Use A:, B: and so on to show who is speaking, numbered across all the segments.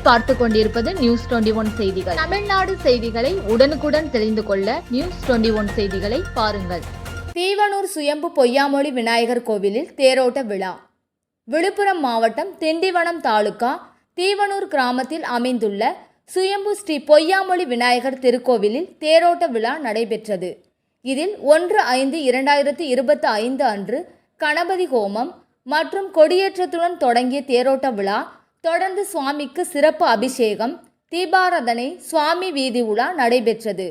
A: நீங்கள் பார்த்து கொண்டிருப்பது நியூஸ் 21 செய்திகள். தமிழ்நாடு செய்திகளை உடனுக்குடன் தெரிந்து கொள்ள நியூஸ் 21 செய்திகளை பாருங்கள்.
B: தீவனூர் சுயம்பு பொய்யாமொழி விநாயகர் கோவிலில் தேரோட்ட விழா. விழுப்புரம் மாவட்டம் திண்டிவனம் தாலுகா தீவனூர் கிராமத்தில் அமைந்துள்ள சுயம்பு ஸ்ரீ பொய்யாமொழி விநாயகர் திருக்கோவிலில் தேரோட்ட விழா நடைபெற்றது. இதில் 1/5/2025 அன்று கணபதி ஹோமம் மற்றும் கொடியேற்றத்துடன் தொடங்கிய தேரோட்ட விழா தொடர்ந்து சுவாமிக்கு சிறப்பு அபிஷேகம், தீபாராதனை, சுவாமி வீதி உலா நடைபெற்றது.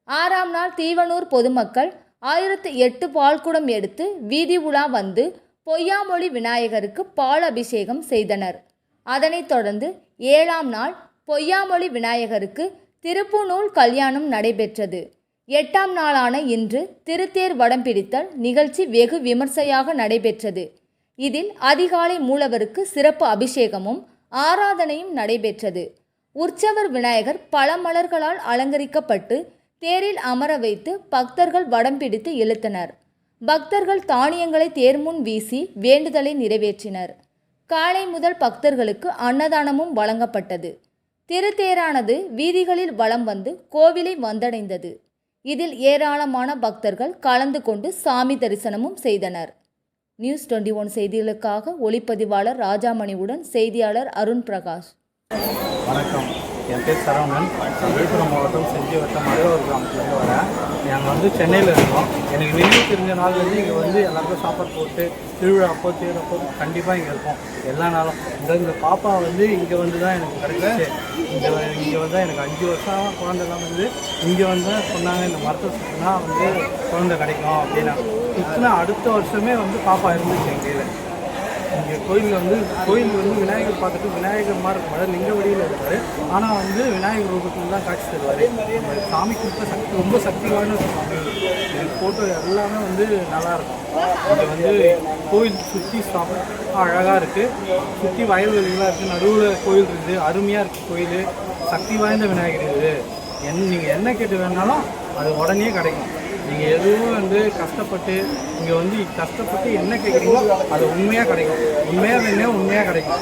B: 6ஆம் நாள் தீவனூர் பொதுமக்கள் 1008 பால்குடம் எடுத்து வீதி உலா வந்து பொய்யாமொழி விநாயகருக்கு பால் அபிஷேகம் செய்தனர். அதனைத் தொடர்ந்து 7ஆம் நாள் பொய்யாமொழி விநாயகருக்கு திருப்புநூல் கல்யாணம் நடைபெற்றது. 8ஆம் நாளான இன்று திருத்தேர் வடம் பிடித்தல் நிகழ்ச்சி வெகு விமர்சையாக நடைபெற்றது. இதில் அதிகாலை மூலவருக்கு சிறப்பு அபிஷேகமும் ஆராதனையும் நடைபெற்றது. உற்சவர் விநாயகர் பல மலர்களால் அலங்கரிக்கப்பட்டு தேரில் அமர வைத்து பக்தர்கள் வடம் பிடித்து இழுத்தனர். பக்தர்கள் தானியங்களை தேர் முன் வீசி வேண்டுதலை நிறைவேற்றினர். காலை முதல் பக்தர்களுக்கு அன்னதானமும் வழங்கப்பட்டது. திருத்தேரானது வீதிகளில் வலம் வந்து கோவிலை வந்தடைந்தது. இதில் ஏராளமான பக்தர்கள் கலந்து கொண்டு சாமி தரிசனமும் செய்தனர். நியூஸ் 21 செய்திகளுக்காக ஒளிப்பதிவாளர் ராஜாமணியுடன் செய்தியாளர் அருண் பிரகாஷ்.
C: வணக்கம், என் பேர் சரவணன். விழுப்புரம் மாவட்டம் செஞ்சி வட்டம் அழுவூர் கிராமத்துலேருந்து வரேன். நாங்கள் சென்னையில் இருக்கோம். எனக்கு வெளியே தெரிஞ்ச நாள்லேருந்து இங்கே எல்லாருக்கும் சாப்பாடு போட்டு திருவிழா அப்போ தேரப்போ கண்டிப்பாக இங்கே இருப்போம் எல்லா நாளும். இந்த பாப்பா இங்கே தான் எனக்கு கிடைச்சிச்சு. இங்கே தான் எனக்கு 5 வருஷம் குழந்தைலாம் இங்கே சொன்னாங்க, இந்த மரத்தை சுற்றினா குழந்தை கிடைக்கும் அப்படின்னா சுற்றினா அடுத்த வருஷமே பாப்பா இருந்துச்சு எங்கள் இங்கே கோயில் விநாயகர் பார்த்துட்டு விநாயகர் மாதிரி இருப்பார், லிங்க வடியில் இருப்பார். ஆனால் விநாயகர் ரூபத்தில் தான் காட்சி தருவார். சாமி கொடுத்த சக்தி ரொம்ப சக்தி வாய்ந்த சாமி. ஃபோட்டோ எல்லாமே நல்லாயிருக்கும். இங்கே கோயில் சுற்றி அழகாக இருக்குது. சுற்றி வயல்வெளிகளாக இருக்குது. நடுவில் கோயில் இருக்குது. அருமையாக இருக்குது கோயில். சக்தி வாய்ந்த விநாயகர் இது. நீங்கள் என்ன கேட்டு வேணாலும் அது உடனே கிடைக்கும். நீங்கள் எதுவும் கஷ்டப்பட்டு இங்கே கஷ்டப்பட்டு என்ன கேட்குறீங்களோ அது உண்மையாக கிடைக்கும். உண்மையாக வேணும், உண்மையாக கிடைக்கும்.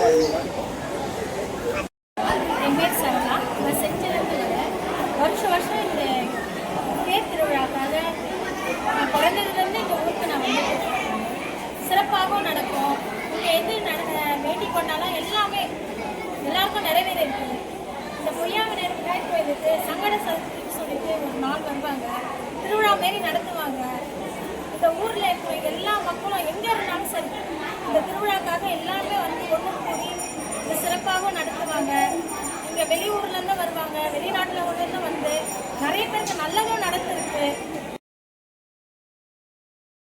D: என் பேர் சரளா. நான் செஞ்சிலிருந்து வருஷம் இந்த தேர் திருவிழாக்காக நான் பிறந்ததுலேருந்து இந்த ஊருக்கு நான் சிறப்பாகவும் நடக்கும். இங்கே எது வேண்டிக் கொண்டாலும் எல்லாமே எல்லாருக்கும் நிறைவேற இருக்குது. இந்த பொய்யாவினர் விநாயகர் கோயிலுக்கு சங்கட சதுர்த்தின்னு சொல்லிட்டு ஒரு நாள் வருவாங்க, திருவிழா மாரி நடத்துவாங்க. இந்த ஊரில் இருக்கிற எல்லா மக்களும் எங்கே இருந்தாலும் சரி இந்த திருவிழாக்காக எல்லாருமே ஒன்று கூடி இந்த சிறப்பாகவும் நடத்துவாங்க. இங்கே வெளியூர்லேருந்து வருவாங்க, வெளிநாட்டில் உள்ளேருந்து நிறைய பேருக்கு நல்லதும் நடந்துருக்கு.